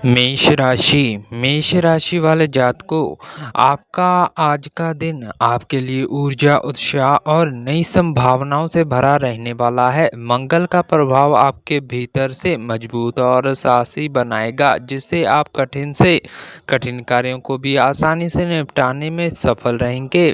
मेष राशि वाले जातकों, आपका आज का दिन आपके लिए ऊर्जा, उत्साह और नई संभावनाओं से भरा रहने वाला है। मंगल का प्रभाव आपके भीतर से मजबूत और साहसी बनाएगा, जिससे आप कठिन से कठिन कार्यों को भी आसानी से निपटाने में सफल रहेंगे।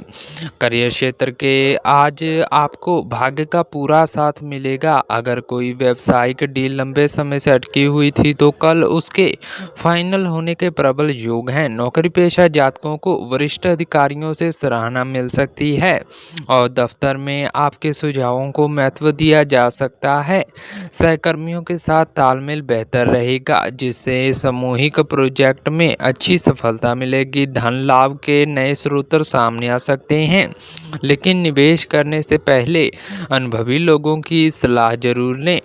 करियर क्षेत्र के आज आपको भाग्य का पूरा साथ मिलेगा। अगर कोई व्यावसायिक डील लंबे समय से अटकी हुई थी, तो कल उसके फाइनल होने के प्रबल योग हैं। नौकरी पेशा जातकों को वरिष्ठ अधिकारियों से सराहना मिल सकती है और दफ्तर में आपके सुझावों को महत्व दिया जा सकता है। सहकर्मियों के साथ तालमेल बेहतर रहेगा, जिससे सामूहिक प्रोजेक्ट में अच्छी सफलता मिलेगी। धन लाभ के नए स्रोत सामने आ सकते हैं, लेकिन निवेश करने से पहले अनुभवी लोगों की सलाह जरूर लें।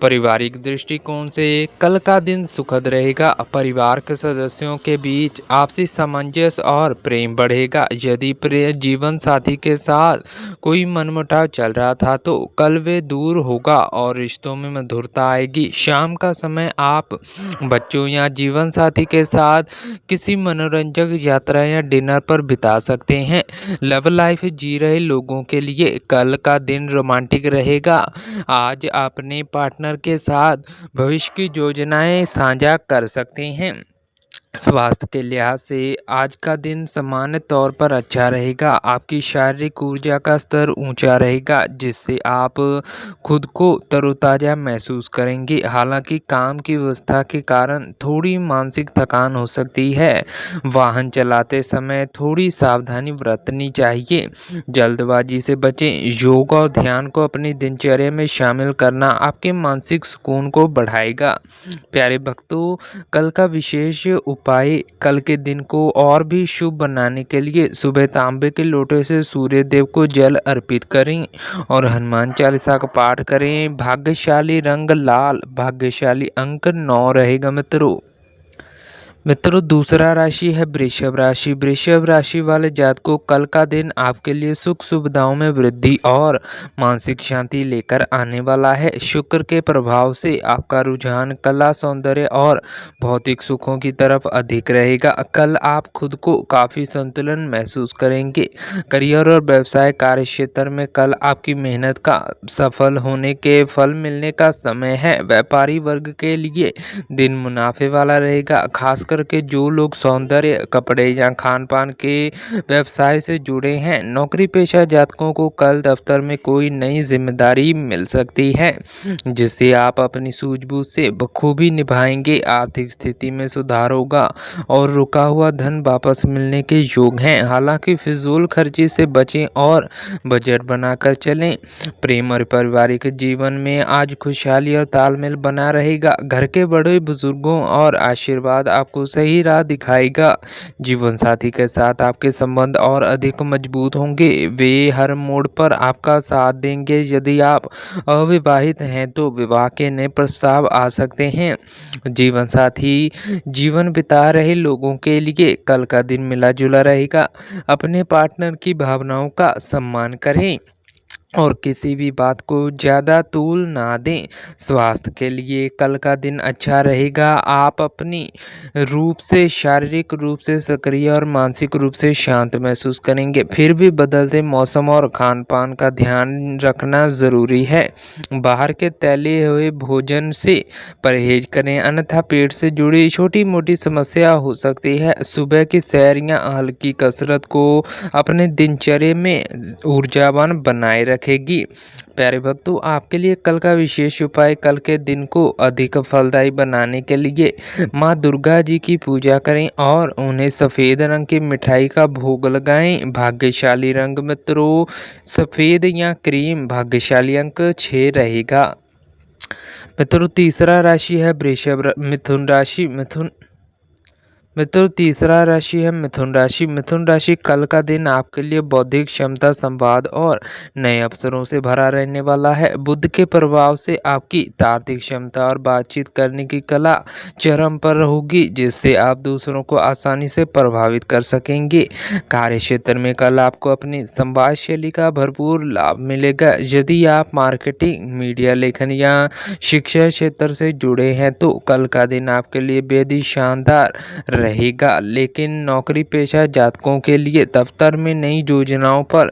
पारिवारिक दृष्टिकोण से कल का दिन सुखद रहेगा। परिवार के सदस्यों के बीच आपसी सामंजस्य और प्रेम बढ़ेगा। यदि प्रिय जीवन साथी के साथ कोई मनमुटाव चल रहा था, तो कल वे दूर होगा और रिश्तों में मधुरता आएगी। शाम का समय आप बच्चों या जीवन साथी के साथ किसी मनोरंजक यात्रा या डिनर पर बिता सकते हैं। लव लाइफ जी रहे लोगों के लिए कल का दिन रोमांटिक रहेगा। आज अपने पार्टनर के साथ भविष्य की योजनाएं साझा कर सकते हैं। स्वास्थ्य के लिहाज से आज का दिन सामान्य तौर पर अच्छा रहेगा। आपकी शारीरिक ऊर्जा का स्तर ऊंचा रहेगा, जिससे आप खुद को तरोताज़ा महसूस करेंगे। हालांकि काम की व्यवस्था के कारण थोड़ी मानसिक थकान हो सकती है। वाहन चलाते समय थोड़ी सावधानी बरतनी चाहिए। जल्दबाजी से बचें। योग और ध्यान को अपनी दिनचर्या में शामिल करना आपके मानसिक सुकून को बढ़ाएगा। प्यारे भक्तों, कल का विशेष उपाय कल के दिन को और भी शुभ बनाने के लिए सुबह तांबे के लोटे से सूर्य देव को जल अर्पित करें और हनुमान चालीसा का पाठ करें। भाग्यशाली रंग लाल, भाग्यशाली अंक 9 रहेगा मित्रों, दूसरा राशि है वृषभ राशि। वृषभ राशि वाले जातकों, कल का दिन आपके लिए सुख सुविधाओं में वृद्धि और मानसिक शांति लेकर आने वाला है। शुक्र के प्रभाव से आपका रुझान कला, सौंदर्य और भौतिक सुखों की तरफ अधिक रहेगा। कल आप खुद को काफ़ी संतुलन महसूस करेंगे। करियर और व्यवसाय कार्य क्षेत्र में कल आपकी मेहनत का सफल होने के फल मिलने का समय है। व्यापारी वर्ग के लिए दिन मुनाफे वाला रहेगा, खासकर के जो लोग सौंदर्य, कपड़े या खान पान के व्यवसाय से जुड़े हैं। नौकरी पेशा जातकों को कल दफ्तर में कोई नई जिम्मेदारी मिल सकती है, जिसे आप अपनी सूझबूझ से बखूबी निभाएंगे। आर्थिक स्थिति में सुधार होगा और रुका हुआ धन वापस मिलने के योग हैं। हालांकि फिजूल खर्ची से बचें और बजट बनाकर चलें। प्रेम और पारिवारिक जीवन में आज खुशहाली और तालमेल बना रहेगा। घर के बड़े बुजुर्गों और आशीर्वाद आपको सही राह दिखाएगा। जीवन साथी के साथ आपके संबंध और अधिक मजबूत होंगे। वे हर मोड़ पर आपका साथ देंगे। यदि आप अविवाहित हैं, तो विवाह के नए प्रस्ताव आ सकते हैं। जीवन साथी जीवन बिता रहे लोगों के लिए कल का दिन मिला जुला रहेगा। अपने पार्टनर की भावनाओं का सम्मान करें और किसी भी बात को ज़्यादा तूल ना दें। स्वास्थ्य के लिए कल का दिन अच्छा रहेगा। आप अपनी रूप से शारीरिक रूप से सक्रिय और मानसिक रूप से शांत महसूस करेंगे। फिर भी बदलते मौसम और खान पान का ध्यान रखना ज़रूरी है। बाहर के तले हुए भोजन से परहेज करें, अन्यथा पेट से जुड़ी छोटी मोटी समस्या हो सकती है। सुबह की सैर या हल्की कसरत को अपने दिनचर्या में ऊर्जावान बनाए रखेगी। प्यारे भक्तों, आपके लिए कल का विशेष उपाय कल के दिन को अधिक फलदायी बनाने के लिए माँ दुर्गा जी की पूजा करें और उन्हें सफ़ेद रंग की मिठाई का भोग लगाएं। भाग्यशाली रंग मित्रों सफ़ेद या क्रीम, भाग्यशाली अंक 6 रहेगा। मित्रों, तीसरा राशि है मिथुन राशि। मित्रों, तीसरा राशि है मिथुन राशि। मिथुन राशि, कल का दिन आपके लिए बौद्धिक क्षमता, संवाद और नए अवसरों से भरा रहने वाला है। बुध के प्रभाव से आपकी तार्किक क्षमता और बातचीत करने की कला चरम पर होगी, जिससे आप दूसरों को आसानी से प्रभावित कर सकेंगे। कार्य क्षेत्र में कल आपको अपनी संवाद शैली का भरपूर लाभ मिलेगा। यदि आप मार्केटिंग, मीडिया लेखन या शिक्षा क्षेत्र से जुड़े हैं तो कल का दिन आपके लिए बेहद ही शानदार रहेगा। लेकिन नौकरी पेशा जातकों के लिए दफ्तर में नई योजनाओं पर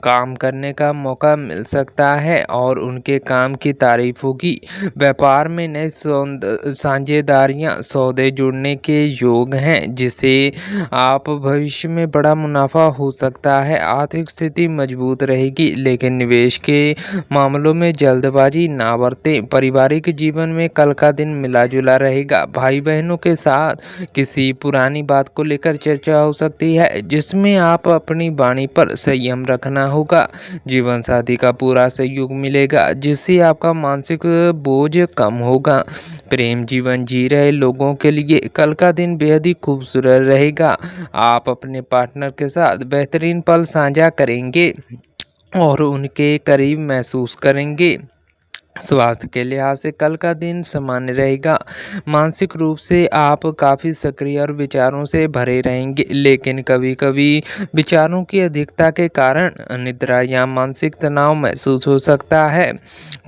काम करने का मौका मिल सकता है और उनके काम की तारीफ होगी। व्यापार में नए साझेदारियां, सौदे जुड़ने के योग हैं, जिसे आप भविष्य में बड़ा मुनाफा हो सकता है। आर्थिक स्थिति मजबूत रहेगी, लेकिन निवेश के मामलों में जल्दबाजी ना बरतें। पारिवारिक जीवन में कल का दिन मिला जुला रहेगा। भाई बहनों के साथ किसी पुरानी बात को लेकर चर्चा हो सकती है, जिसमें आप अपनी वाणी पर संयम रखना होगा। जीवन साथी का पूरा सहयोग मिलेगा, जिससे आपका मानसिक बोझ कम होगा। प्रेम जीवन जी रहे लोगों के लिए कल का दिन बेहद ही खूबसूरत रहेगा। आप अपने पार्टनर के साथ बेहतरीन पल साझा करेंगे और उनके करीब महसूस करेंगे। स्वास्थ्य के लिहाज से कल का दिन सामान्य रहेगा। मानसिक रूप से आप काफ़ी सक्रिय और विचारों से भरे रहेंगे, लेकिन कभी-कभी विचारों की अधिकता के कारण अनिद्रा या मानसिक तनाव महसूस हो सकता है।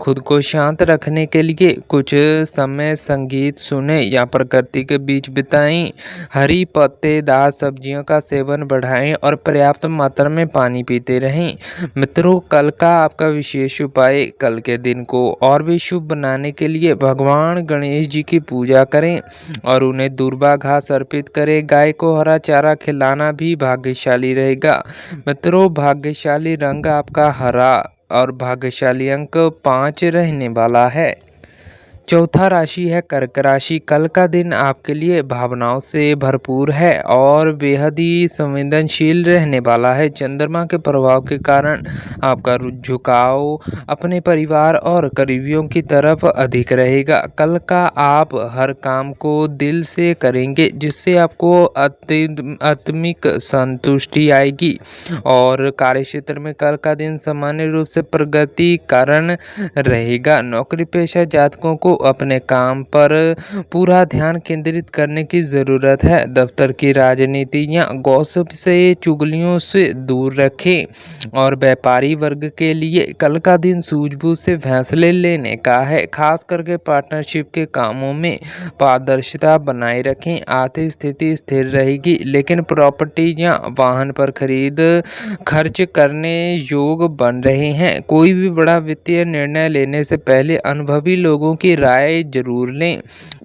खुद को शांत रखने के लिए कुछ समय संगीत सुने या प्रकृति के बीच बिताएं। हरी पत्तेदार सब्जियों का सेवन बढ़ाएं और पर्याप्त मात्रा में पानी पीते रहें। मित्रों, कल का आपका विशेष उपाय, कल के दिन को और भी शुभ बनाने के लिए भगवान गणेश जी की पूजा करें और उन्हें दूर्वा घास अर्पित करें। गाय को हरा चारा खिलाना भी भाग्यशाली रहेगा। मित्रों, भाग्यशाली रंग आपका हरा और भाग्यशाली अंक 5 रहने वाला है। चौथा राशि है कर्क राशि। कल का दिन आपके लिए भावनाओं से भरपूर है और बेहद ही संवेदनशील रहने वाला है। चंद्रमा के प्रभाव के कारण आपका झुकाव अपने परिवार और करीबियों की तरफ अधिक रहेगा। कल का आप हर काम को दिल से करेंगे, जिससे आपको आत्मिक संतुष्टि आएगी और कार्यक्षेत्र में कल का दिन सामान्य रूप से प्रगति कारण रहेगा। नौकरी पेशा जातकों को अपने काम पर पूरा ध्यान केंद्रित करने की ज़रूरत है। दफ्तर की राजनीति या गॉसिप से, चुगलियों से दूर रखें और व्यापारी वर्ग के लिए कल का दिन सूझबूझ से फैसले लेने का है। खास करके पार्टनरशिप के कामों में पारदर्शिता बनाए रखें। आर्थिक स्थिति स्थिर रहेगी, लेकिन प्रॉपर्टी या वाहन पर खर्च करने योग बन रहे हैं। कोई भी बड़ा वित्तीय निर्णय लेने से पहले अनुभवी लोगों की राय जरूर लें।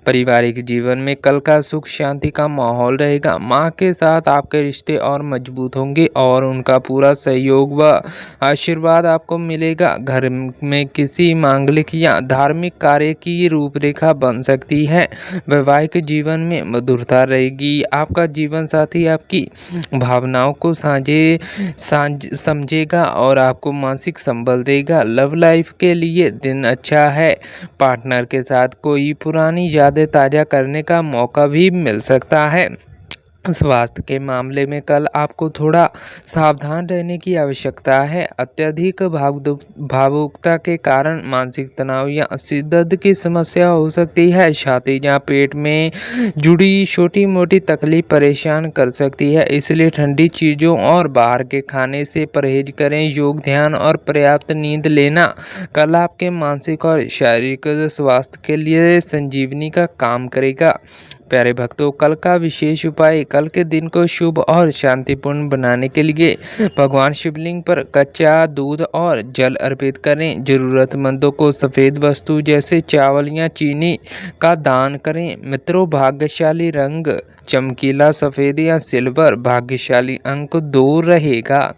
पारिवारिक जीवन में कल का सुख शांति का माहौल रहेगा। माँ के साथ आपके रिश्ते और मजबूत होंगे और उनका पूरा सहयोग व आशीर्वाद आपको मिलेगा। घर में किसी मांगलिक या धार्मिक कार्य की रूपरेखा बन सकती है। वैवाहिक जीवन में मधुरता रहेगी। आपका जीवन साथी आपकी भावनाओं को समझेगा और आपको मानसिक संबल देगा। लव लाइफ के लिए दिन अच्छा है। पार्टनर के साथ कोई पुरानी यादें ताज़ा करने का मौका भी मिल सकता है। स्वास्थ्य के मामले में कल आपको थोड़ा सावधान रहने की आवश्यकता है। अत्यधिक भावुकता के कारण मानसिक तनाव या सिर दर्द की समस्या हो सकती है। छाती या पेट में जुड़ी छोटी मोटी तकलीफ परेशान कर सकती है, इसलिए ठंडी चीज़ों और बाहर के खाने से परहेज करें। योग, ध्यान और पर्याप्त नींद लेना कल आपके मानसिक और शारीरिक स्वास्थ्य के लिए संजीवनी का काम करेगा। प्यारे भक्तों, कल का विशेष उपाय, कल के दिन को शुभ और शांतिपूर्ण बनाने के लिए भगवान शिवलिंग पर कच्चा दूध और जल अर्पित करें। जरूरतमंदों को सफ़ेद वस्तु जैसे चावल या चीनी का दान करें। मित्रों, भाग्यशाली रंग चमकीला सफ़ेद या सिल्वर, भाग्यशाली अंक 2 रहेगा।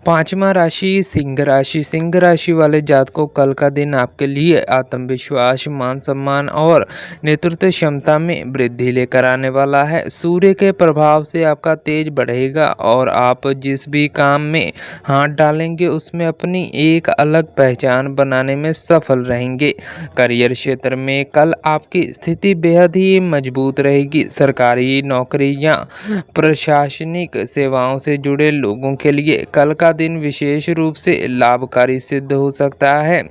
पाँचवा राशि सिंह राशि। सिंह राशि वाले जातकों कल का दिन आपके लिए आत्मविश्वास, मान सम्मान और नेतृत्व क्षमता में वृद्धि लेकर आने वाला है। सूर्य के प्रभाव से आपका तेज बढ़ेगा और आप जिस भी काम में हाथ डालेंगे उसमें अपनी एक अलग पहचान बनाने में सफल रहेंगे। करियर क्षेत्र में कल आपकी स्थिति बेहद ही मजबूत रहेगी। सरकारी नौकरी या प्रशासनिक सेवाओं से जुड़े लोगों के लिए कल का दिन विशेष रूप से लाभकारी सिद्ध हो सकता है।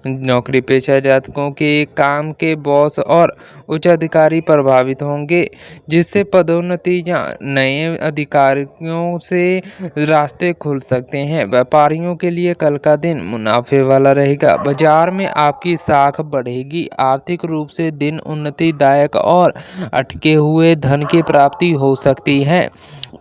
नौकरी पेशा जातकों के काम के बॉस और उच्च अधिकारी प्रभावित होंगे, जिससे पदोन्नति या नए अधिकारियों से रास्ते खुल सकते हैं। व्यापारियों के लिए कल का दिन मुनाफे वाला रहेगा। बाजार में आपकी साख बढ़ेगी। आर्थिक रूप से दिन उन्नतिदायक और अटके हुए धन की प्राप्ति हो सकती है।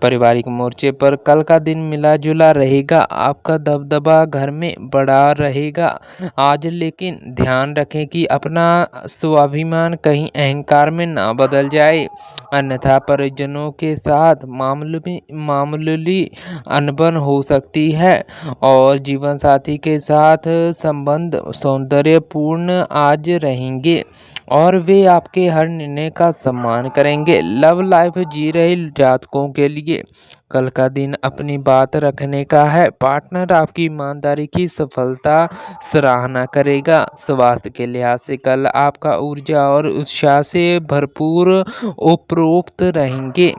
पारिवारिक मोर्चे पर कल का दिन मिला जुला रहेगा। आपका दबदबा घर में बड़ा रहेगा आज, लेकिन ध्यान रखें कि अपना स्वाभिमान कहीं अहंकार में ना बदल जाए, अन्यथा परिजनों के साथ मामूली अनबन हो सकती है। और जीवन साथी के साथ संबंध सौंदर्यपूर्ण आज रहेंगे और वे आपके हर निर्णय का सम्मान करेंगे। लव लाइफ जी रहे जातकों के लिए कल का दिन अपनी बात रखने का है। पार्टनर आपकी ईमानदारी की सफलता सराहना करेगा। स्वास्थ्य के लिहाज से कल आपका ऊर्जा और उत्साह से भरपूर उपरोक्त रहेंगे।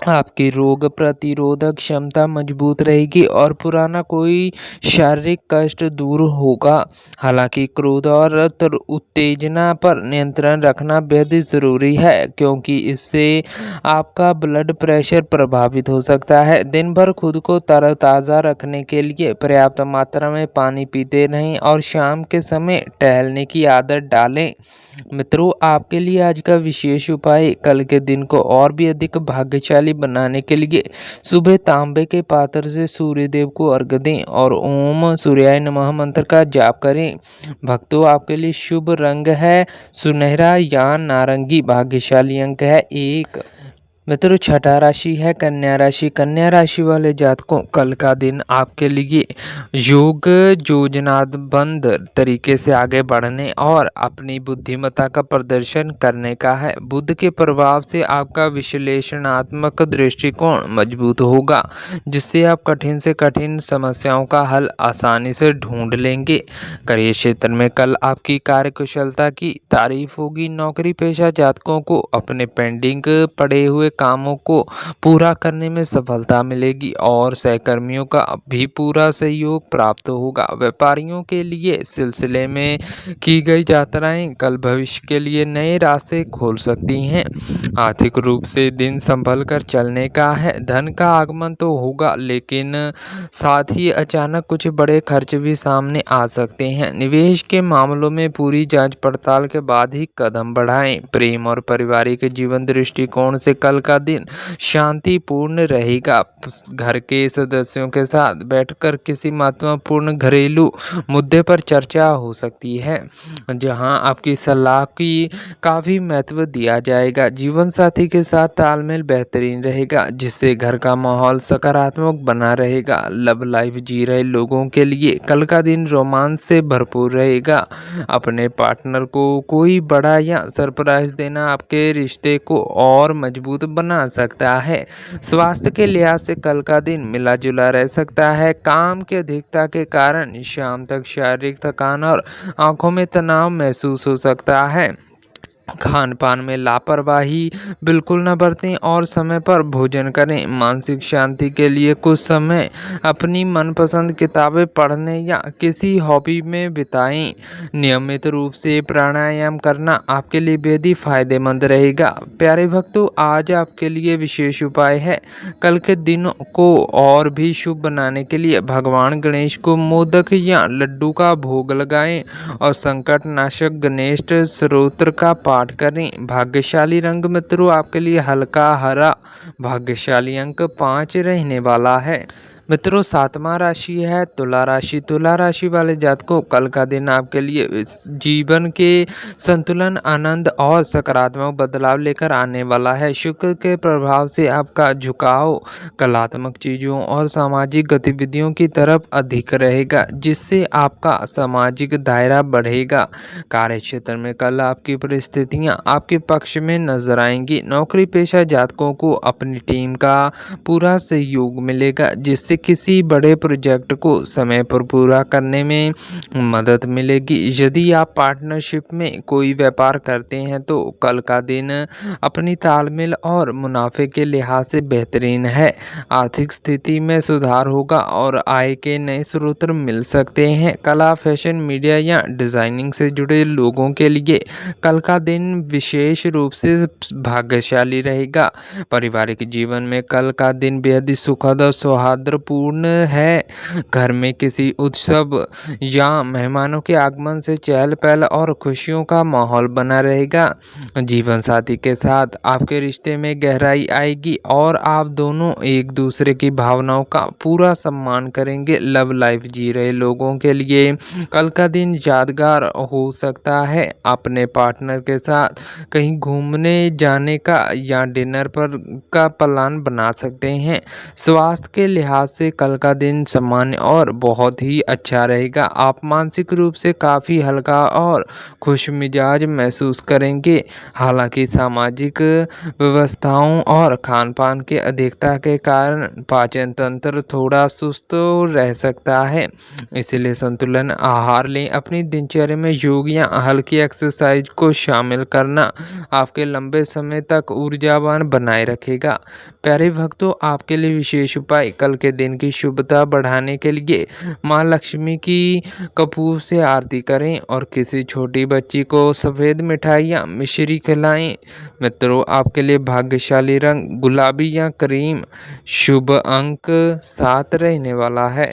आपकी रोग प्रतिरोधक क्षमता मजबूत रहेगी और पुराना कोई शारीरिक कष्ट दूर होगा। हालांकि क्रोध और उत्तेजना पर नियंत्रण रखना बेहद ज़रूरी है, क्योंकि इससे आपका ब्लड प्रेशर प्रभावित हो सकता है। दिन भर खुद को तरोताज़ा रखने के लिए पर्याप्त मात्रा में पानी पीते रहें और शाम के समय टहलने की आदत डालें। मित्रों, आपके लिए आज का विशेष उपाय कल के दिन को और भी अधिक भाग्यशाली बनाने के लिए सुबह तांबे के पात्र से सूर्य देव को अर्घ्य दें और ओम सूर्याय नमः मंत्र का जाप करें। भक्तों, आपके लिए शुभ रंग है सुनहरा या नारंगी। भाग्यशाली अंक है 1। मित्रों, छठा राशि है कन्या राशि। कन्या राशि वाले जातकों कल का दिन आपके लिए योजनाबद्ध तरीके से आगे बढ़ने और अपनी बुद्धिमत्ता का प्रदर्शन करने का है। बुध के प्रभाव से आपका विश्लेषणात्मक दृष्टिकोण मजबूत होगा, जिससे आप कठिन से कठिन समस्याओं का हल आसानी से ढूंढ लेंगे। करियर क्षेत्र में कल आपकी कार्यकुशलता की तारीफ होगी। नौकरी पेशा जातकों को अपने पेंडिंग पड़े हुए कामों को पूरा करने में सफलता मिलेगी और सहकर्मियों का भी पूरा सहयोग प्राप्त होगा। व्यापारियों के लिए सिलसिले में की गई यात्राएं कल भविष्य के लिए नए रास्ते खोल सकती हैं। आर्थिक रूप से दिन संभल कर चलने का है। धन का आगमन तो होगा, लेकिन साथ ही अचानक कुछ बड़े खर्च भी सामने आ सकते हैं। निवेश के मामलों में पूरी जांच पड़ताल के बाद ही कदम बढ़ाएं। प्रेम और पारिवारिक जीवन दृष्टिकोण से कल का दिन शांतिपूर्ण रहेगा। घर के सदस्यों के साथ बैठकर किसी महत्वपूर्ण घरेलू मुद्दे पर चर्चा हो सकती है, जहां आपकी सलाह की काफ़ी महत्व दिया जाएगा। जीवन साथी के साथ तालमेल बेहतरीन रहेगा, जिससे घर का माहौल सकारात्मक बना रहेगा। लव लाइफ जी रहे लोगों के लिए कल का दिन रोमांस से भरपूर रहेगा। अपने पार्टनर को कोई बड़ा या सरप्राइज देना आपके रिश्ते को और मजबूत बना सकता है। स्वास्थ्य के लिहाज से कल का दिन मिला जुला रह सकता है। काम की अधिकता के कारण शाम तक शारीरिक थकान और आंखों में तनाव महसूस हो सकता है। खान पान में लापरवाही बिल्कुल न बरतें और समय पर भोजन करें। मानसिक शांति के लिए कुछ समय अपनी मनपसंद किताबें पढ़ने या किसी हॉबी में बिताएं। नियमित रूप से प्राणायाम करना आपके लिए बेहद ही फायदेमंद रहेगा। प्यारे भक्तों, आज आपके लिए विशेष उपाय है। कल के दिन को और भी शुभ बनाने के लिए भगवान गणेश को मोदक या लड्डू का भोग लगाएं और संकट नाशक गणेश स्तोत्र का पाठ करें। भाग्यशाली रंग मित्रों आपके लिए हल्का हरा। भाग्यशाली अंक 5 रहने वाला है। मित्रों, सातवां राशि है तुला राशि। तुला राशि वाले जातकों, कल का दिन आपके लिए इस जीवन के संतुलन, आनंद और सकारात्मक बदलाव लेकर आने वाला है। शुक्र के प्रभाव से आपका झुकाव कलात्मक चीज़ों और सामाजिक गतिविधियों की तरफ अधिक रहेगा, जिससे आपका सामाजिक दायरा बढ़ेगा। कार्यक्षेत्र में कल आपकी परिस्थितियां आपके पक्ष में नजर आएंगी। नौकरी पेशा जातकों को अपनी टीम का पूरा सहयोग मिलेगा, जिससे किसी बड़े प्रोजेक्ट को समय पर पूरा करने में मदद मिलेगी। यदि आप पार्टनरशिप में कोई व्यापार करते हैं तो कल का दिन अपनी तालमेल और मुनाफे के लिहाज से बेहतरीन है। आर्थिक स्थिति में सुधार होगा और आय के नए स्रोत मिल सकते हैं। कला, फैशन, मीडिया या डिजाइनिंग से जुड़े लोगों के लिए कल का दिन विशेष रूप से भाग्यशाली रहेगा। पारिवारिक जीवन में कल का दिन बेहद ही सुखद और सौहार्दपूर्ण है। घर में किसी उत्सव या मेहमानों के आगमन से चहल पहल और खुशियों का माहौल बना रहेगा। जीवन साथी के साथ आपके रिश्ते में गहराई आएगी और आप दोनों एक दूसरे की भावनाओं का पूरा सम्मान करेंगे। लव लाइफ जी रहे लोगों के लिए कल का दिन यादगार हो सकता है। अपने पार्टनर के साथ कहीं घूमने जाने का या डिनर पर का प्लान बना सकते हैं। स्वास्थ्य के लिहाज से कल का दिन सामान्य और बहुत ही अच्छा रहेगा। आप मानसिक रूप से काफ़ी हल्का और खुश मिजाज महसूस करेंगे। हालांकि सामाजिक व्यवस्थाओं और खान पान की अधिकता के कारण पाचन तंत्र थोड़ा सुस्त रह सकता है, इसलिए संतुलन आहार लें। अपनी दिनचर्या में योग या हल्की एक्सरसाइज को शामिल करना आपके लंबे समय तक ऊर्जावान बनाए रखेगा। प्यारे भक्तों, आपके लिए विशेष उपाय। कल के दिन की शुभता बढ़ाने के लिए माँ लक्ष्मी की कपूर से आरती करें और किसी छोटी बच्ची को सफ़ेद मिठाई या मिश्री खिलाएं। मित्रों, आपके लिए भाग्यशाली रंग गुलाबी या क्रीम, शुभ अंक 7 रहने वाला है।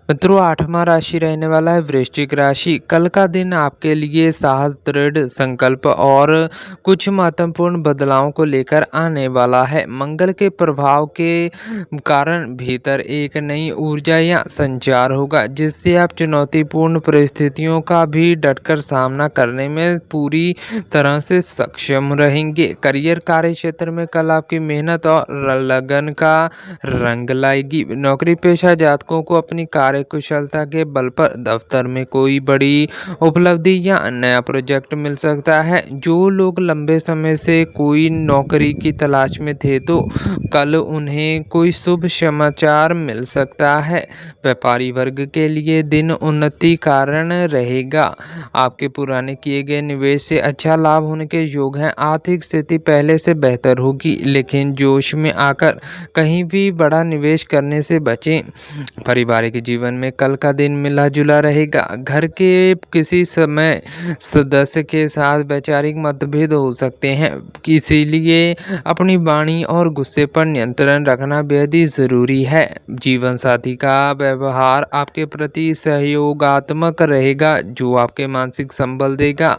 मित्रों, आठवां राशि रहने वाला है वृश्चिक राशि। कल का दिन आपके लिए साहस, दृढ़ संकल्प और कुछ महत्वपूर्ण बदलावों को लेकर आने वाला है। मंगल के प्रभाव के कारण भीतर एक नई ऊर्जा या संचार होगा, जिससे आप चुनौतीपूर्ण परिस्थितियों का भी डटकर सामना करने में पूरी तरह से सक्षम रहेंगे। करियर, कार्य क्षेत्र में कल आपकी मेहनत और लगन का रंग लाएगी। नौकरी पेशा जातकों को अपनी कार्य कुशलता के बल पर दफ्तर में कोई बड़ी उपलब्धि या नया प्रोजेक्ट मिल सकता है। जो लोग लंबे समय से कोई नौकरी की तलाश में थे तो कल उन्हें कोई शुभ समाचार मिल सकता है। व्यापारी वर्ग के लिए दिन उन्नति कारण रहेगा। आपके पुराने किए गए निवेश से अच्छा लाभ होने के योग हैं। आर्थिक स्थिति पहले से बेहतर होगी, लेकिन जोश में आकर कहीं भी बड़ा निवेश करने से बचें। पारिवारिक जीवन में कल का दिन मिला जुला रहेगा। घर के किसी समय सदस्य के साथ वैचारिक मतभेद हो सकते हैं, इसीलिए अपनी वाणी और गुस्से पर नियंत्रण रखना बेहद ही जरूरी है। जीवन साथी का व्यवहार आपके प्रति सहयोगात्मक रहेगा, जो आपके मानसिक संबल देगा।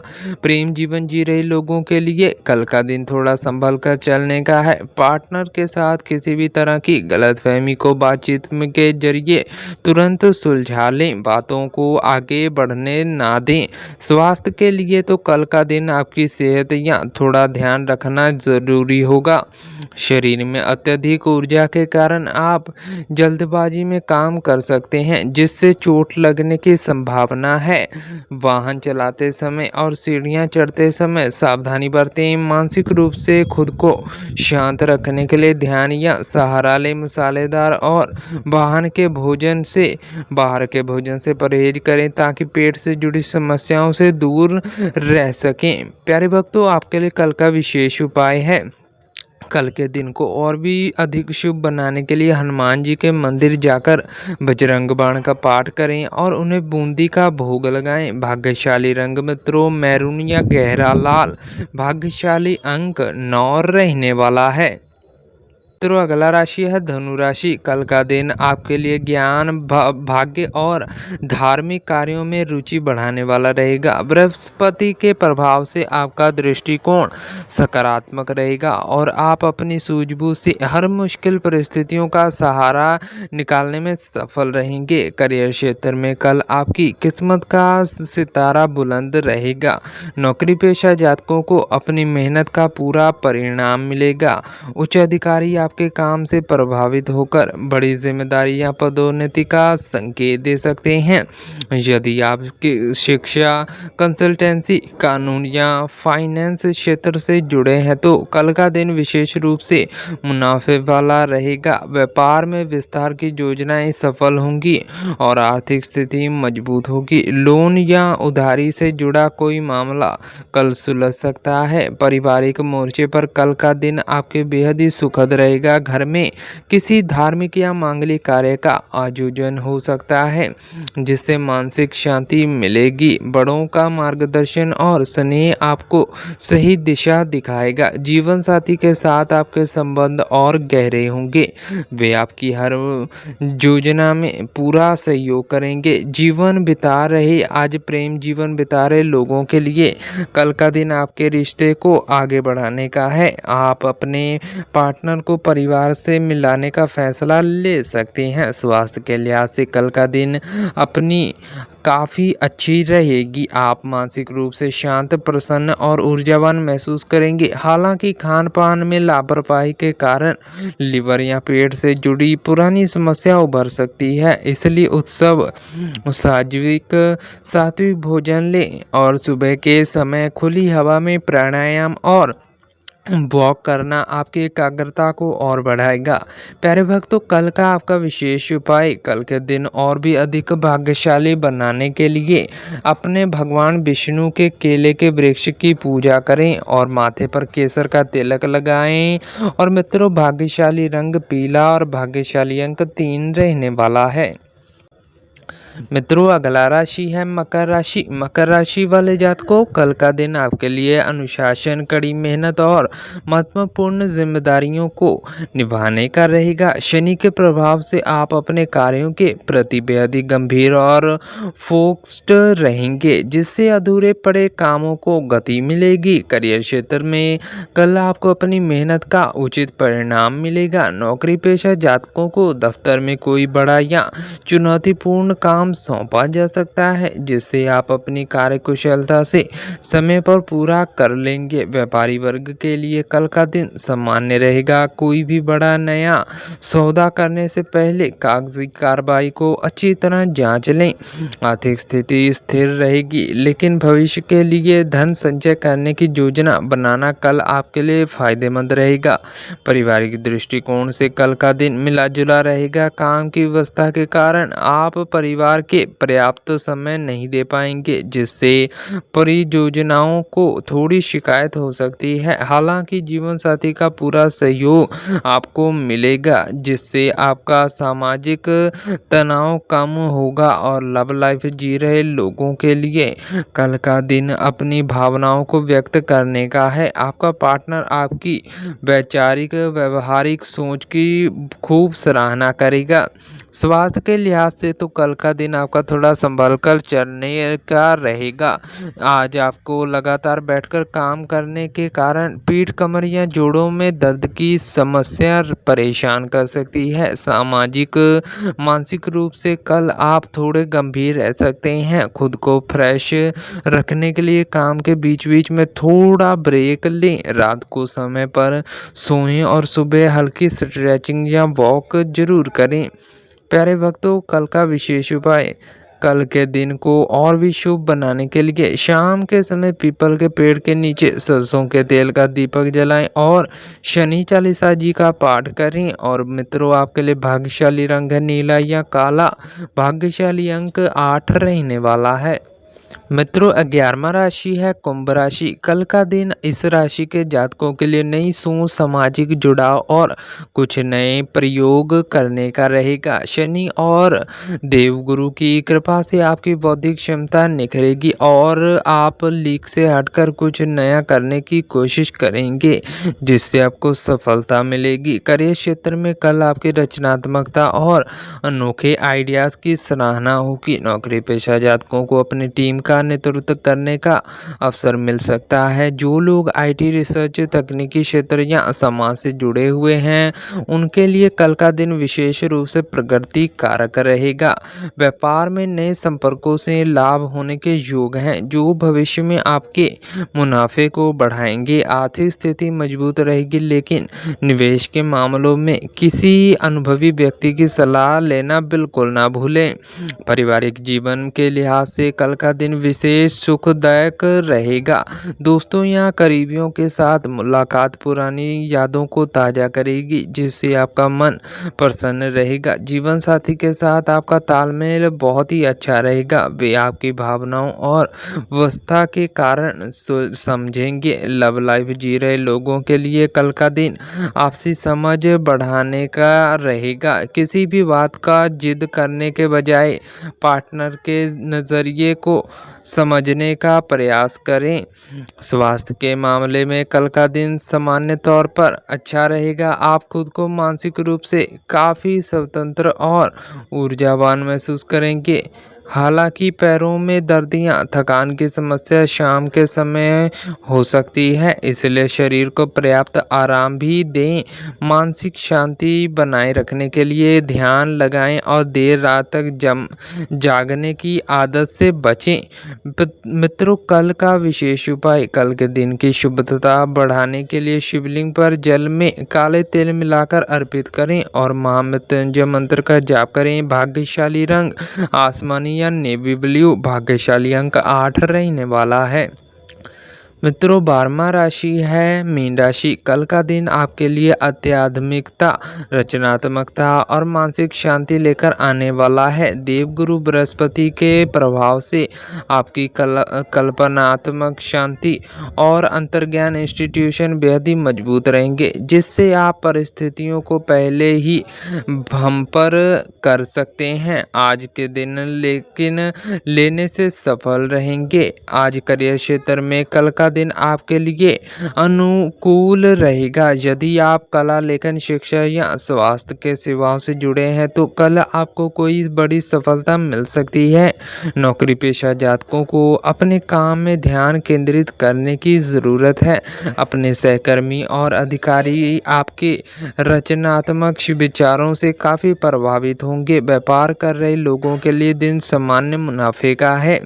प्रेम जीवन जी रहे लोगों के लिए कल का दिन थोड़ा संभल कर चलने का है। पार्टनर के साथ किसी भी तरह की गलतफहमी को बातचीत के जरिए तुरंत सुलझा लें, बातों को आगे बढ़ने ना दें। स्वास्थ्य के लिए तो कल का दिन आपकी सेहत या थोड़ा ध्यान रखना जरूरी होगा। शरीर में अत्यधिक ऊर्जा के कारण आप जल्दबाजी में काम कर सकते हैं, जिससे चोट लगने की संभावना है। वाहन चलाते समय और सीढ़ियां चढ़ते समय सावधानी बरतें। मानसिक रूप से खुद को शांत रखने के लिए ध्यान या सहारा लें। मसालेदार और बाहर के भोजन से परहेज करें, ताकि पेट से जुड़ी समस्याओं से दूर रह सकें। प्यारे भक्तों, आपके लिए कल का विशेष उपाय है। कल के दिन को और भी अधिक शुभ बनाने के लिए हनुमान जी के मंदिर जाकर बजरंग बाण का पाठ करें और उन्हें बूंदी का भोग लगाएं। भाग्यशाली रंग मित्रों मैरून या गहरा लाल। भाग्यशाली अंक 9 रहने वाला है। मित्रों, अगला राशि है धनु राशि। कल का दिन आपके लिए ज्ञान, भाग्य और धार्मिक कार्यों में रुचि बढ़ाने वाला रहेगा। बृहस्पति के प्रभाव से आपका दृष्टिकोण सकारात्मक रहेगा और आप अपनी सूझबूझ से हर मुश्किल परिस्थितियों का सहारा निकालने में सफल रहेंगे। करियर क्षेत्र में कल आपकी किस्मत का सितारा बुलंद रहेगा। नौकरी पेशा जातकों को अपनी मेहनत का पूरा परिणाम मिलेगा। उच्च अधिकारी आपके काम से प्रभावित होकर बड़ी जिम्मेदारी या पदोन्नति का संकेत दे सकते हैं। यदि आपकी शिक्षा, कंसल्टेंसी, कानून या फाइनेंस क्षेत्र से जुड़े हैं तो कल का दिन विशेष रूप से मुनाफे वाला रहेगा। व्यापार में विस्तार की योजनाएं सफल होंगी और आर्थिक स्थिति मजबूत होगी। लोन या उधारी से जुड़ा कोई मामला कल सुलझ सकता है। पारिवारिक मोर्चे पर कल का दिन आपके बेहद ही सुखद रहेगा। घर में किसी धार्मिक या मांगलिक कार्य का आयोजन हो सकता है जिससे मानसिक शांति मिलेगी। बड़ों का मार्गदर्शन और स्नेह आपको सही दिशा दिखाएगा। जीवन साथी के साथ आपके संबंध और गहरे होंगे। वे आपकी हर योजना में पूरा सहयोग करेंगे। आज प्रेम जीवन बिता रहे लोगों के लिए कल का दिन आपके रिश्ते को आगे बढ़ाने का है। आप अपने पार्टनर को परिवार से मिलाने का फैसला ले सकते हैं। स्वास्थ्य के लिहाज से कल का दिन अपनी काफ़ी अच्छी रहेगी। आप मानसिक रूप से शांत, प्रसन्न और ऊर्जावान महसूस करेंगे। हालांकि खान पान में लापरवाही के कारण लिवर या पेट से जुड़ी पुरानी समस्या उभर सकती है, इसलिए सात्विक भोजन लें और सुबह के समय खुली हवा में प्राणायाम और वॉक करना आपकी एकाग्रता को और बढ़ाएगा। प्यारे भक्तों, कल का आपका विशेष उपाय कल के दिन और भी अधिक भाग्यशाली बनाने के लिए अपने भगवान विष्णु के केले के वृक्ष की पूजा करें और माथे पर केसर का तिलक लगाएं। और मित्रों, भाग्यशाली रंग पीला और भाग्यशाली अंक 3 रहने वाला है। मित्रों, अगला राशि है मकर राशि। मकर राशि वाले जातकों, कल का दिन आपके लिए अनुशासन, कड़ी मेहनत और महत्वपूर्ण जिम्मेदारियों को निभाने का रहेगा। शनि के प्रभाव से आप अपने कार्यों के प्रति बेहद ही गंभीर और फोकस्ड रहेंगे, जिससे अधूरे पड़े कामों को गति मिलेगी। करियर क्षेत्र में कल आपको अपनी मेहनत का उचित परिणाम मिलेगा। नौकरी पेशा जातकों को दफ्तर में कोई बड़ा या चुनौतीपूर्ण काम सौंपा जा सकता है, जिससे आप अपनी कार्यकुशलता से समय पर पूरा कर लेंगे। व्यापारी वर्ग के लिए कल का दिन सामान्य रहेगा। कोई भी बड़ा नया सौदा करने से पहले कागजी कार्रवाई को अच्छी तरह जांच लें। आर्थिक स्थिति स्थिर रहेगी, लेकिन भविष्य के लिए धन संचय करने की योजना बनाना कल आपके लिए फायदेमंद रहेगा। पारिवारिक दृष्टिकोण से कल का दिन मिला जुला रहेगा। काम की व्यवस्था के कारण आप परिवार के पर्याप्त समय नहीं दे पाएंगे, जिससे परियोजनाओं को थोड़ी शिकायत हो सकती है। हालांकि जीवन साथी का पूरा सहयोग आपको मिलेगा, जिससे आपका सामाजिक तनाव कम होगा। और लव लाइफ जी रहे लोगों के लिए कल का दिन अपनी भावनाओं को व्यक्त करने का है। आपका पार्टनर आपकी वैचारिक व्यवहारिक सोच की खूब सराहना करेगा। स्वास्थ्य के लिहाज से तो कल का दिन आपका थोड़ा संभल कर चलने का रहेगा। आज आपको लगातार बैठकर काम करने के कारण पीठ, कमर या जोड़ों में दर्द की समस्या परेशान कर सकती है। सामाजिक मानसिक रूप से कल आप थोड़े गंभीर रह सकते हैं। खुद को फ्रेश रखने के लिए काम के बीच बीच में थोड़ा ब्रेक लें। रात को समय पर सोएं और सुबह हल्की स्ट्रेचिंग या वॉक जरूर करें। प्यारे भक्तों, कल का विशेष उपाय कल के दिन को और भी शुभ बनाने के लिए शाम के समय पीपल के पेड़ के नीचे सरसों के तेल का दीपक जलाएं और शनि चालीसा जी का पाठ करें। और मित्रों, आपके लिए भाग्यशाली रंग है नीला या काला। भाग्यशाली अंक 8 रहने वाला है। मित्रों, 11वां राशि है कुंभ राशि। कल का दिन इस राशि के जातकों के लिए नई सोच, सामाजिक जुड़ाव और कुछ नए प्रयोग करने का रहेगा। शनि और देवगुरु की कृपा से आपकी बौद्धिक क्षमता निखरेगी और आप लीक से हटकर कुछ नया करने की कोशिश करेंगे, जिससे आपको सफलता मिलेगी। करियर क्षेत्र में कल आपकी रचनात्मकता और अनोखे आइडियाज़ की सराहना होगी। नौकरी पेशा जातकों को अपनी टीम का नेतृत्व करने का अवसर मिल सकता है। जो लोग आईटी, रिसर्च, तकनीकी क्षेत्र या समाज से जुड़े हुए हैं, उनके लिए कल का दिन विशेष रूप से प्रगति कारक रहेगा। व्यापार में नए संपर्कों से लाभ होने के योग हैं, जो भविष्य में आपके मुनाफे को बढ़ाएंगे। आर्थिक स्थिति मजबूत रहेगी, लेकिन निवेश के मामलों में किसी अनुभवी व्यक्ति की सलाह लेना बिल्कुल ना भूलें। पारिवारिक जीवन के लिहाज से कल का दिन विशेष सुखदायक रहेगा। दोस्तों या करीबियों के साथ मुलाकात पुरानी यादों को ताज़ा करेगी, जिससे आपका मन प्रसन्न रहेगा। जीवन साथी के साथ आपका तालमेल बहुत ही अच्छा रहेगा। वे आपकी भावनाओं और अवस्था के कारण समझेंगे। लव लाइफ जी रहे लोगों के लिए कल का दिन आपसी समझ बढ़ाने का रहेगा। किसी भी बात का जिद करने के बजाय पार्टनर के नज़रिए को समझने का प्रयास करें। स्वास्थ्य के मामले में कल का दिन सामान्य तौर पर अच्छा रहेगा। आप खुद को मानसिक रूप से काफ़ी स्वतंत्र और ऊर्जावान महसूस करेंगे। हालांकि पैरों में दर्द या थकान की समस्या शाम के समय हो सकती है, इसलिए शरीर को पर्याप्त आराम भी दें। मानसिक शांति बनाए रखने के लिए ध्यान लगाएं और देर रात तक जागने की आदत से बचें। मित्रों, कल का विशेष उपाय, कल के दिन की शुभता बढ़ाने के लिए शिवलिंग पर जल में काले तेल मिलाकर अर्पित करें और महामृत्युंजय मंत्र का जाप करें। भाग्यशाली रंग आसमानी या नेवी ब्लू। भाग्यशाली अंक 8 रहने वाला है। मित्रों, 12वां राशि है मीन राशि। कल का दिन आपके लिए आध्यात्मिकता, रचनात्मकता और मानसिक शांति लेकर आने वाला है। देवगुरु बृहस्पति के प्रभाव से आपकी कल्पनात्मक शांति और अंतर्ज्ञान इंस्टीट्यूशन बेहद ही मजबूत रहेंगे, जिससे आप परिस्थितियों को पहले ही हम पर कर सकते हैं। आज के दिन लेकिन लेने से सफल रहेंगे। आज करियर क्षेत्र में कल का दिन आपके लिए अनुकूल रहेगा। यदि आप कला, लेखन, शिक्षा या स्वास्थ्य के सेवाओं से जुड़े हैं, तो कल आपको कोई बड़ी सफलता मिल सकती है। नौकरी पेशा जातकों को अपने काम में ध्यान केंद्रित करने की ज़रूरत है। अपने सहकर्मी और अधिकारी आपके रचनात्मक विचारों से काफ़ी प्रभावित होंगे। व्यापार कर रहे लोगों के लिए दिन सामान्य मुनाफे का है।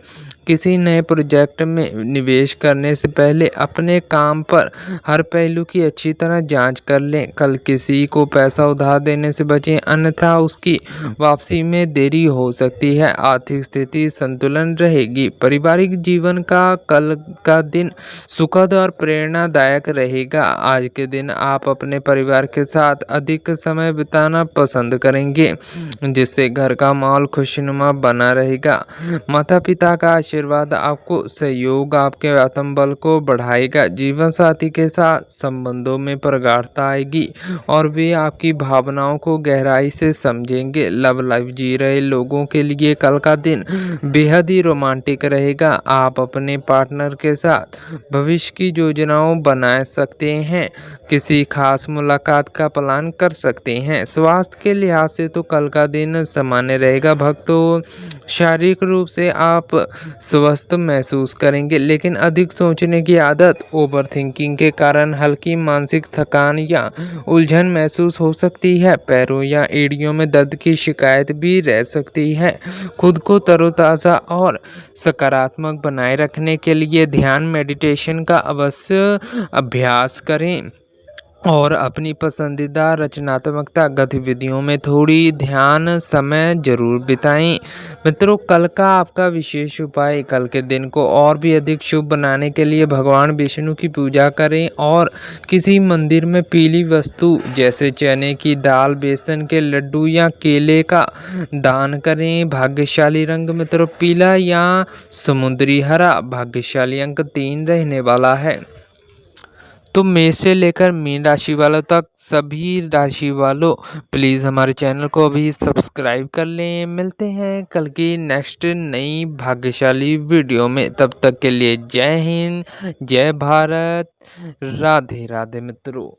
किसी नए प्रोजेक्ट में निवेश करने से पहले अपने काम पर हर पहलू की अच्छी तरह जांच कर लें। कल किसी को पैसा उधार देने से बचें, अन्यथा उसकी वापसी में देरी हो सकती है। आर्थिक स्थिति संतुलन रहेगी। पारिवारिक जीवन का कल का दिन सुखद और प्रेरणादायक रहेगा। आज के दिन आप अपने परिवार के साथ अधिक समय बिताना पसंद करेंगे, जिससे घर का माहौल खुशनुमा बना रहेगा। माता पिता का आशीर्वाद आपको सहयोग, आपके आत्मबल को बढ़ाएगा। जीवन साथी के साथ संबंधों में प्रगाढ़ता आएगी और वे आपकी भावनाओं को गहराई से समझेंगे। लव लाइफ जी रहे लोगों के लिए कल का दिन बेहद ही रोमांटिक रहेगा। आप अपने पार्टनर के साथ भविष्य की योजनाओं बना सकते हैं, किसी खास मुलाकात का प्लान कर सकते हैं। स्वास्थ्य के लिहाज से तो कल का दिन सामान्य रहेगा। भक्तों, शारीरिक रूप से आप स्वस्थ महसूस करेंगे, लेकिन अधिक सोचने की आदत, ओवर थिंकिंग के कारण हल्की मानसिक थकान या उलझन महसूस हो सकती है। पैरों या एड़ियों में दर्द की शिकायत भी रह सकती है। खुद को तरोताज़ा और सकारात्मक बनाए रखने के लिए ध्यान, मेडिटेशन का अवश्य अभ्यास करें। और अपनी पसंदीदा रचनात्मकता गतिविधियों में थोड़ी ध्यान समय ज़रूर बिताएं। मित्रों, कल का आपका विशेष उपाय, कल के दिन को और भी अधिक शुभ बनाने के लिए भगवान विष्णु की पूजा करें और किसी मंदिर में पीली वस्तु जैसे चने की दाल, बेसन के लड्डू या केले का दान करें। भाग्यशाली रंग मित्रों पीला या समुद्री हरा। भाग्यशाली अंक 3 रहने वाला है। तो मेष से लेकर मीन राशि वालों तक सभी राशि वालों, प्लीज़ हमारे चैनल को अभी सब्सक्राइब कर लें। मिलते हैं कल की नेक्स्ट नई भाग्यशाली वीडियो में। तब तक के लिए जय हिंद, जय भारत, राधे राधे मित्रों।